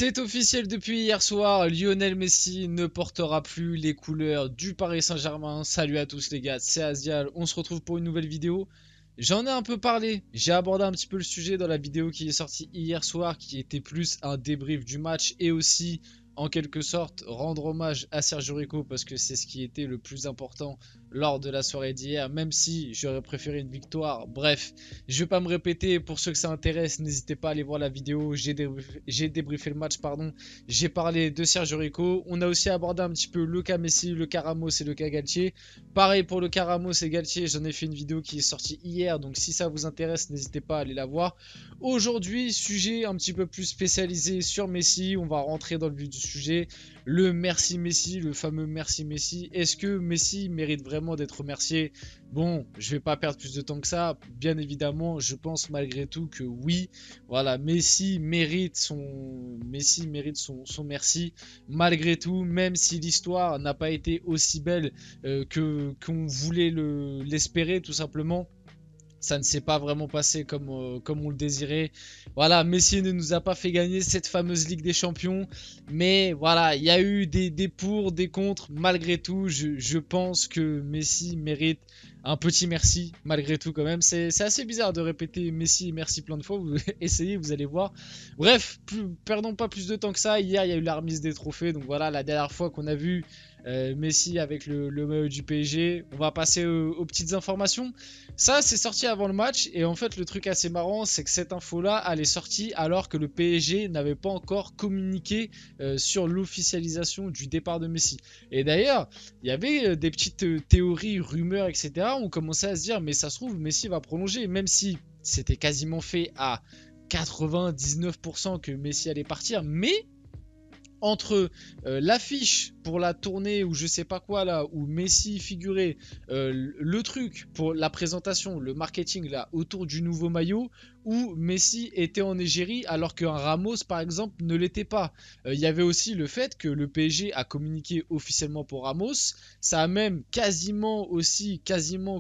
C'est officiel depuis hier soir, Lionel Messi ne portera plus les couleurs du Paris Saint-Germain. Salut à tous les gars, c'est Asial, on se retrouve pour une nouvelle vidéo. J'en ai un peu parlé, j'ai abordé un petit peu le sujet dans la vidéo qui est sortie hier soir, qui était plus un débrief du match et aussi en quelque sorte rendre hommage à Sergio Rico parce que c'est ce qui était le plus important lors de la soirée d'hier, même si j'aurais préféré une victoire. Bref, je vais pas me répéter, pour ceux que ça intéresse, n'hésitez pas à aller voir la vidéo, j'ai débriefé le match, pardon. J'ai parlé de Sergio Rico, on a aussi abordé un petit peu le cas Messi, le cas Ramos et le cas Galtier. Pareil pour le cas Ramos et Galtier, j'en ai fait une vidéo qui est sortie hier, donc si ça vous intéresse, n'hésitez pas à aller la voir. Aujourd'hui, sujet un petit peu plus spécialisé sur Messi, on va rentrer dans le vif du sujet. Le merci Messi, le fameux merci Messi. Est-ce que Messi mérite vraiment d'être remercié? Bon, je vais pas perdre plus de temps que ça. Bien évidemment, je pense malgré tout que oui. Voilà, Messi mérite son merci. Malgré tout, même si l'histoire n'a pas été aussi belle qu'on voulait l'espérer tout simplement. Ça ne s'est pas vraiment passé comme on le désirait. Voilà, Messi ne nous a pas fait gagner cette fameuse Ligue des Champions. Mais voilà, il y a eu des pour, des contre. Malgré tout, je pense que Messi mérite un petit merci. Malgré tout quand même. C'est assez bizarre de répéter Messi merci plein de fois. Vous essayez, vous allez voir. Bref, perdons pas plus de temps que ça. Hier, il y a eu la remise des trophées. Donc voilà, la dernière fois qu'on a vu Messi avec le maillot du PSG. On va passer aux petites informations. Ça, c'est sorti avant le match. Et en fait, le truc assez marrant, c'est que cette info-là, elle est sortie alors que le PSG n'avait pas encore communiqué sur l'officialisation du départ de Messi. Et d'ailleurs, il y avait des petites théories, rumeurs, etc. On commençait à se dire, mais ça se trouve, Messi va prolonger. Même si c'était quasiment fait à 99% que Messi allait partir. Mais entre l'affiche pour la tournée ou je sais pas quoi là, où Messi figurait, le truc pour la présentation, le marketing là autour du nouveau maillot, où Messi était en égérie alors qu'un Ramos par exemple ne l'était pas. Il y avait aussi le fait que le PSG a communiqué officiellement pour Ramos, ça a même quasiment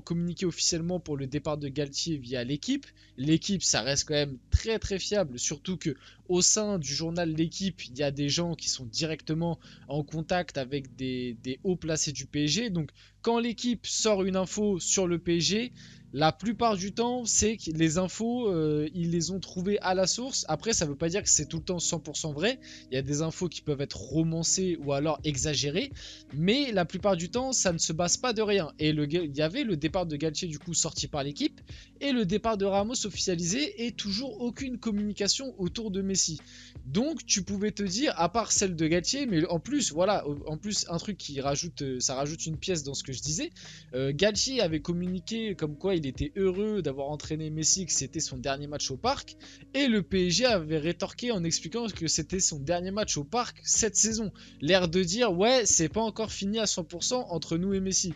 communiqué officiellement pour le départ de Galtier via l'équipe. L'équipe, ça reste quand même très très fiable, surtout que au sein du journal L'équipe, il y a des gens qui sont directement en contact avec des hauts placés du PSG. Donc quand l'équipe sort une info sur le PSG, la plupart du temps, c'est que les infos, ils les ont trouvées à la source. Après, ça ne veut pas dire que c'est tout le temps 100% vrai. Il y a des infos qui peuvent être romancées ou alors exagérées. Mais la plupart du temps, ça ne se base pas de rien. Et il y avait le départ de Galtier, du coup, sorti par l'équipe. Et le départ de Ramos officialisé. Et toujours aucune communication autour de Messi. Donc, tu pouvais te dire, à part celle de Galtier, mais en plus, voilà, en plus, un truc qui rajoute, ça rajoute une pièce dans ce que je disais. Galtier avait communiqué comme quoi il était heureux d'avoir entraîné Messi, que c'était son dernier match au parc, et le PSG avait rétorqué en expliquant que c'était son dernier match au parc cette saison. L'air de dire ouais, c'est pas encore fini à 100% entre nous et Messi.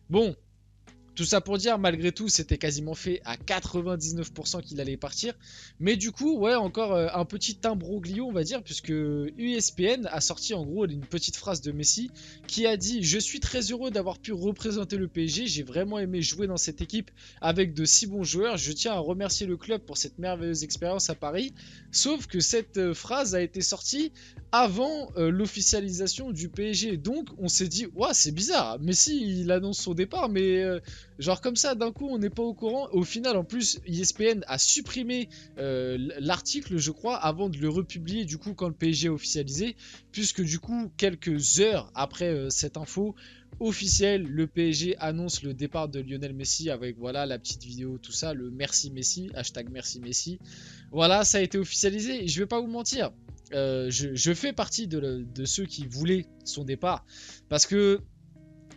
Bon, tout ça pour dire, malgré tout, c'était quasiment fait à 99% qu'il allait partir. Mais du coup, ouais, encore un petit imbroglio, on va dire, puisque ESPN a sorti en gros une petite phrase de Messi qui a dit: je suis très heureux d'avoir pu représenter le PSG, j'ai vraiment aimé jouer dans cette équipe avec de si bons joueurs, je tiens à remercier le club pour cette merveilleuse expérience à Paris. Sauf que cette phrase a été sortie avant l'officialisation du PSG. Donc on s'est dit, ouais, c'est bizarre, Messi il annonce son départ, mais genre comme ça, d'un coup, on n'est pas au courant. Au final, en plus, ESPN a supprimé l'article, je crois, avant de le republier, du coup, quand le PSG a officialisé. Puisque, du coup, quelques heures après cette info officielle, le PSG annonce le départ de Lionel Messi avec, voilà, la petite vidéo, tout ça, le merci Messi, hashtag merci Messi. Voilà, ça a été officialisé. Et je vais pas vous mentir, je fais partie de ceux qui voulaient son départ. Parce que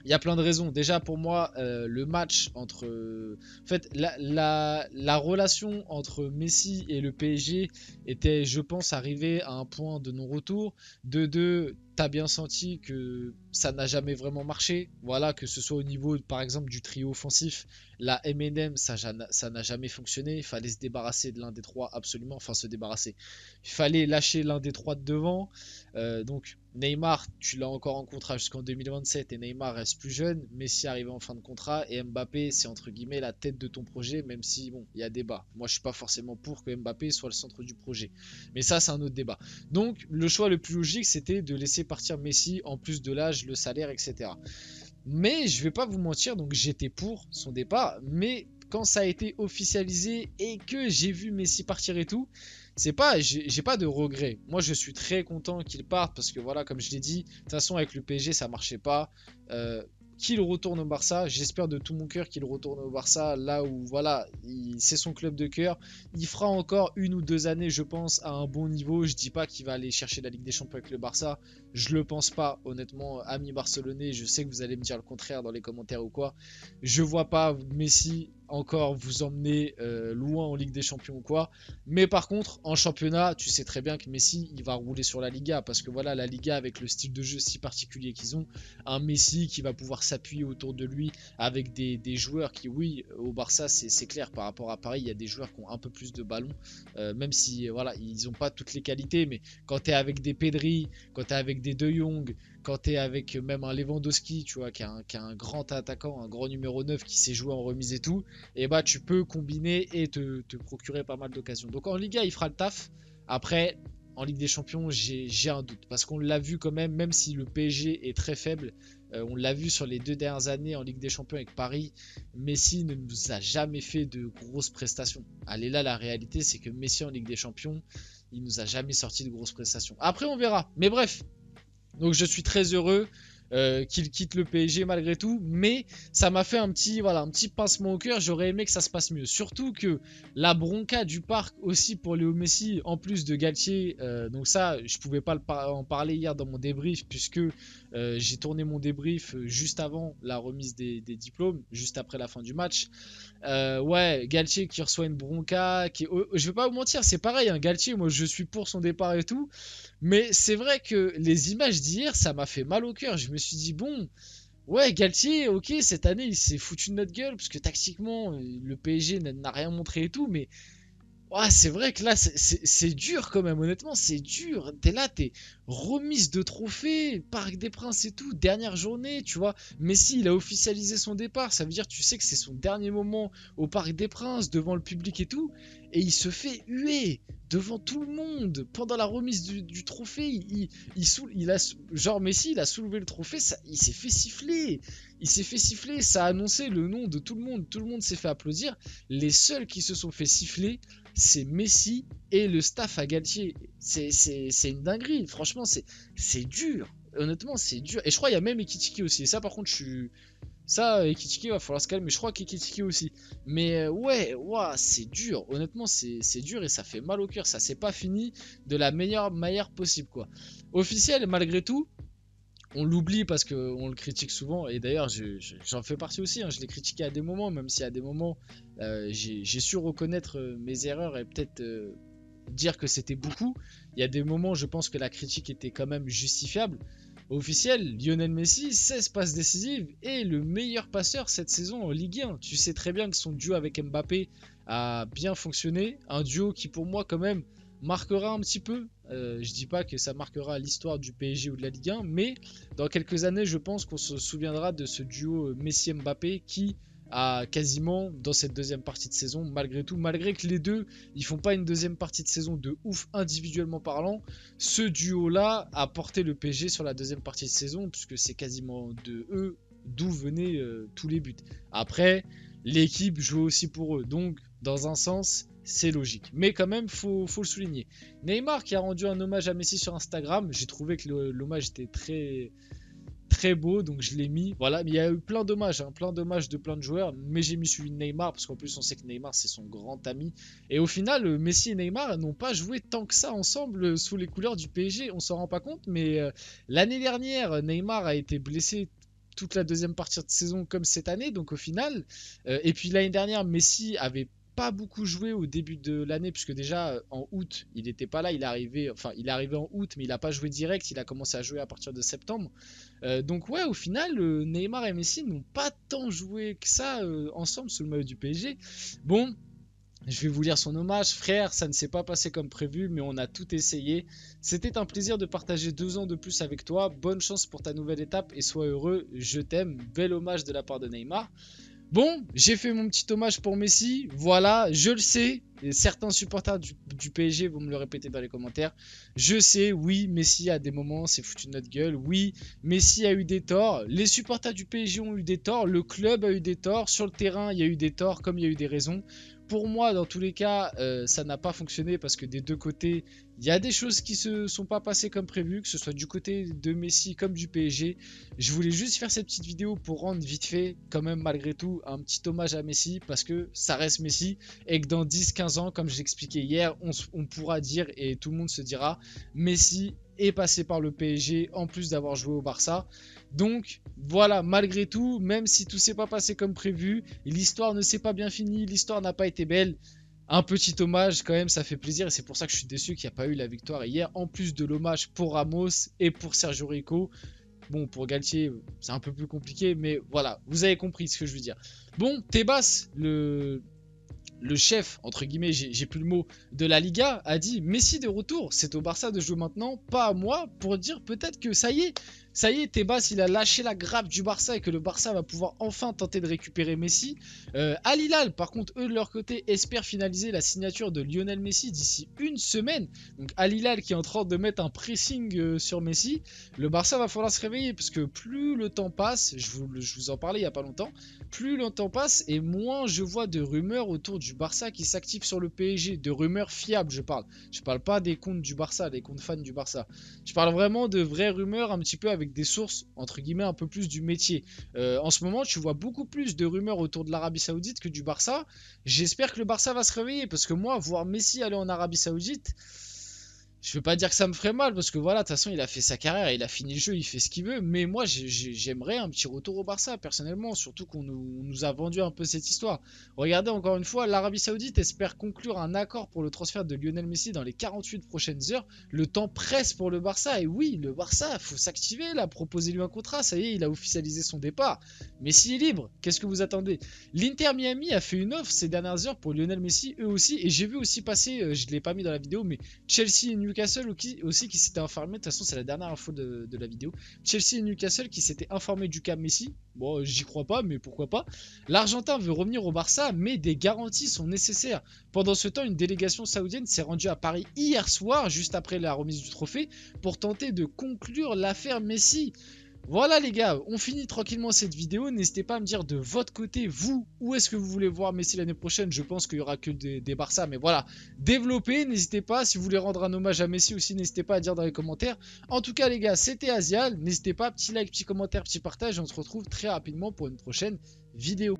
il y a plein de raisons. Déjà pour moi, le match entre... en fait, la relation entre Messi et le PSG était, je pense, arrivée à un point de non-retour. De deux, t'as bien senti que ça n'a jamais vraiment marché. Voilà, que ce soit au niveau, par exemple, du trio offensif, la M&M, ça n'a jamais fonctionné. Il fallait se débarrasser de l'un des trois, absolument. Enfin, se débarrasser. Il fallait lâcher l'un des trois de devant. Donc, Neymar, tu l'as encore en contrat jusqu'en 2027 et Neymar reste plus jeune. Messi arrive en fin de contrat et Mbappé, c'est entre guillemets la tête de ton projet, même si, bon, il y a débat. Moi, je suis pas forcément pour que Mbappé soit le centre du projet. Mais ça, c'est un autre débat. Donc, le choix le plus logique, c'était de laisser partir Messi, en plus de l'âge, le salaire, etc. Mais je vais pas vous mentir, donc j'étais pour son départ, mais quand ça a été officialisé et que j'ai vu Messi partir et tout, c'est pas, j'ai pas de regrets. Moi, je suis très content qu'il parte parce que voilà, comme je l'ai dit, de toute façon avec le PSG ça marchait pas. Euh, qu'il retourne au Barça, j'espère de tout mon cœur qu'il retourne au Barça, là où voilà, c'est son club de cœur. Il fera encore 1 ou 2 années, je pense, à un bon niveau. Je dis pas qu'il va aller chercher la Ligue des Champions avec le Barça, je le pense pas, honnêtement, amis barcelonais. Je sais que vous allez me dire le contraire dans les commentaires ou quoi. Je vois pas Messi encore vous emmener loin en Ligue des Champions ou quoi. Mais par contre, en championnat, tu sais très bien que Messi, il va rouler sur la Liga. Parce que voilà, la Liga, avec le style de jeu si particulier qu'ils ont, un Messi qui va pouvoir s'appuyer autour de lui avec des joueurs qui, oui, au Barça, c'est clair, par rapport à Paris, il y a des joueurs qui ont un peu plus de ballons. Même si, voilà, ils n'ont pas toutes les qualités. Mais quand tu es avec des Pedri, quand tu es avec des De Jong, quand tu es avec même un Lewandowski, tu vois, qui a un grand attaquant, un grand numéro 9 qui sait jouer en remise et tout, et bah tu peux combiner et te procurer pas mal d'occasions. Donc en Liga, il fera le taf. Après, en Ligue des Champions, j'ai un doute. Parce qu'on l'a vu quand même, même si le PSG est très faible, on l'a vu sur les 2 dernières années en Ligue des Champions avec Paris, Messi ne nous a jamais fait de grosses prestations. Allez là, la réalité, c'est que Messi en Ligue des Champions, il nous a jamais sorti de grosses prestations. Après, on verra. Mais bref, donc je suis très heureux qu'il quitte le PSG malgré tout, mais ça m'a fait voilà, un petit pincement au cœur. J'aurais aimé que ça se passe mieux, surtout que la bronca du parc aussi pour Léo Messi, en plus de Galtier, donc ça je pouvais pas en parler hier dans mon débrief, puisque j'ai tourné mon débrief juste avant la remise des diplômes, juste après la fin du match. Ouais, Galtier qui reçoit une bronca, je vais pas vous mentir, c'est pareil, hein, Galtier, moi je suis pour son départ et tout, mais c'est vrai que les images d'hier, ça m'a fait mal au cœur. Je me suis dit, bon, ouais, Galtier, ok, cette année il s'est foutu de notre gueule, parce que tactiquement, le PSG n'a rien montré et tout, mais ouais, c'est vrai que là, c'est dur quand même, honnêtement, c'est dur. T'es là, t'es remise de trophée, Parc des Princes et tout, dernière journée, tu vois. Messi, il a officialisé son départ, ça veut dire, tu sais que c'est son dernier moment au Parc des Princes, devant le public et tout, et il se fait huer devant tout le monde pendant la remise du trophée. Genre Messi, il a soulevé le trophée, il s'est fait siffler. Il s'est fait siffler, ça a annoncé le nom de tout le monde s'est fait applaudir. Les seuls qui se sont fait siffler, c'est Messi et le staff à Galtier. C'est une dinguerie, franchement, c'est dur. Honnêtement, c'est dur. Et je crois qu'il y a même Ekitike aussi. Et ça, par contre, ça, Ekitike, va falloir se calmer. Mais je crois qu'Ekitike aussi. Mais ouais, c'est dur. Honnêtement, c'est dur et ça fait mal au cœur. Ça, c'est pas fini de la meilleure manière possible, quoi. Officiel, malgré tout. On l'oublie parce qu'on le critique souvent, et d'ailleurs j'en fais partie aussi, hein. Je l'ai critiqué à des moments, même si à des moments j'ai su reconnaître mes erreurs et peut-être dire que c'était beaucoup. Il y a des moments, je pense que la critique était quand même justifiable. Officiel, Lionel Messi, 16 passes décisives et le meilleur passeur cette saison en Ligue 1. Tu sais très bien que son duo avec Mbappé a bien fonctionné, un duo qui pour moi quand même marquera un petit peu. Je dis pas que ça marquera l'histoire du PSG ou de la Ligue 1, mais dans quelques années, je pense qu'on se souviendra de ce duo Messi-Mbappé qui a quasiment, dans cette deuxième partie de saison, malgré tout, malgré que les deux, ils font pas une deuxième partie de saison de ouf individuellement parlant, ce duo-là a porté le PSG sur la deuxième partie de saison, puisque c'est quasiment de eux d'où venaient tous les buts. Après, l'équipe joue aussi pour eux, donc dans un sens, c'est logique. Mais quand même, faut le souligner. Neymar qui a rendu un hommage à Messi sur Instagram, j'ai trouvé que l'hommage était très beau, donc je l'ai mis. Voilà, mais il y a eu plein d'hommages, hein, plein d'hommages de plein de joueurs, mais j'ai mis celui de Neymar, parce qu'en plus on sait que Neymar c'est son grand ami. Et au final, Messi et Neymar n'ont pas joué tant que ça ensemble sous les couleurs du PSG, on s'en rend pas compte, mais l'année dernière, Neymar a été blessé toute la deuxième partie de saison comme cette année, donc au final, et puis l'année dernière, Messi avait pas beaucoup joué au début de l'année, puisque déjà en août, il n'était pas là, il est arrivé en août, mais il n'a pas joué direct, il a commencé à jouer à partir de septembre. Donc ouais, au final, Neymar et Messi n'ont pas tant joué que ça ensemble sous le maillot du PSG. Bon, je vais vous lire son hommage. Frère, ça ne s'est pas passé comme prévu, mais on a tout essayé. C'était un plaisir de partager 2 ans de plus avec toi. Bonne chance pour ta nouvelle étape et sois heureux. Je t'aime. Bel hommage de la part de Neymar. Bon, j'ai fait mon petit hommage pour Messi. Voilà, je le sais. Et certains supporters du PSG vont me le répéter dans les commentaires. Je sais, oui, Messi à des moments s'est foutu de notre gueule. Oui, Messi a eu des torts. Les supporters du PSG ont eu des torts. Le club a eu des torts. Sur le terrain, il y a eu des torts comme il y a eu des raisons. Pour moi, dans tous les cas, ça n'a pas fonctionné parce que des deux côtés, il y a des choses qui se sont pas passées comme prévu, que ce soit du côté de Messi comme du PSG. Je voulais juste faire cette petite vidéo pour rendre vite fait, quand même malgré tout, un petit hommage à Messi parce que ça reste Messi et que dans 10-15 ans, comme j'expliquais hier, on pourra dire et tout le monde se dira Messi est passé par le PSG en plus d'avoir joué au Barça. Donc voilà, malgré tout, même si tout s'est pas passé comme prévu, l'histoire ne s'est pas bien finie, l'histoire n'a pas été belle, un petit hommage quand même, ça fait plaisir et c'est pour ça que je suis déçu qu'il n'y a pas eu la victoire hier, en plus de l'hommage pour Ramos et pour Sergio Rico. Bon, pour Galtier, c'est un peu plus compliqué, mais voilà, vous avez compris ce que je veux dire. Bon, Tebas, le chef, entre guillemets, j'ai plus le mot, de la Liga, a dit Messi de retour, c'est au Barça de jouer maintenant, pas à moi, pour dire peut-être que ça y est, Tebas, il a lâché la grappe du Barça et que le Barça va pouvoir enfin tenter de récupérer Messi. Al Hilal, par contre, eux de leur côté, espèrent finaliser la signature de Lionel Messi d'ici une semaine. Donc Al Hilal qui est en train de mettre un pressing sur Messi. Le Barça va falloir se réveiller parce que plus le temps passe, je vous en parlais il n'y a pas longtemps, plus le temps passe et moins je vois de rumeurs autour du Barça qui s'activent sur le PSG, de rumeurs fiables je parle. Je parle pas des comptes du Barça, des comptes fans du Barça. Je parle vraiment de vraies rumeurs un petit peu avec des sources entre guillemets un peu plus du métier. En ce moment tu vois beaucoup plus de rumeurs autour de l'Arabie Saoudite que du Barça. J'espère que le Barça va se réveiller parce que moi voir Messi aller en Arabie Saoudite, je veux pas dire que ça me ferait mal parce que voilà, de toute façon il a fait sa carrière, il a fini le jeu, il fait ce qu'il veut, mais moi j'aimerais un petit retour au Barça personnellement, surtout qu'on nous a vendu un peu cette histoire. Regardez encore une fois, l'Arabie Saoudite espère conclure un accord pour le transfert de Lionel Messi dans les 48 prochaines heures. Le temps presse pour le Barça et oui, le Barça, faut s'activer là, proposez-lui un contrat, ça y est, il a officialisé son départ. Messi est libre, qu'est-ce que vous attendez? L'Inter Miami a fait une offre ces dernières heures pour Lionel Messi, eux aussi, et j'ai vu aussi passer, je l'ai pas mis dans la vidéo, mais Chelsea et Newcastle aussi qui s'étaient informés, de toute façon c'est la dernière info de la vidéo, Chelsea et Newcastle qui s'étaient informés du cas Messi, bon j'y crois pas mais pourquoi pas. L'Argentin veut revenir au Barça mais des garanties sont nécessaires. Pendant ce temps une délégation saoudienne s'est rendue à Paris hier soir juste après la remise du trophée pour tenter de conclure l'affaire Messi. Voilà les gars, on finit tranquillement cette vidéo. N'hésitez pas à me dire de votre côté, vous, où est-ce que vous voulez voir Messi l'année prochaine. Je pense qu'il n'y aura que des Barça, mais voilà, développez, n'hésitez pas. Si vous voulez rendre un hommage à Messi aussi, n'hésitez pas à dire dans les commentaires. En tout cas les gars, c'était Azial. N'hésitez pas, petit like, petit commentaire, petit partage. Et on se retrouve très rapidement pour une prochaine vidéo.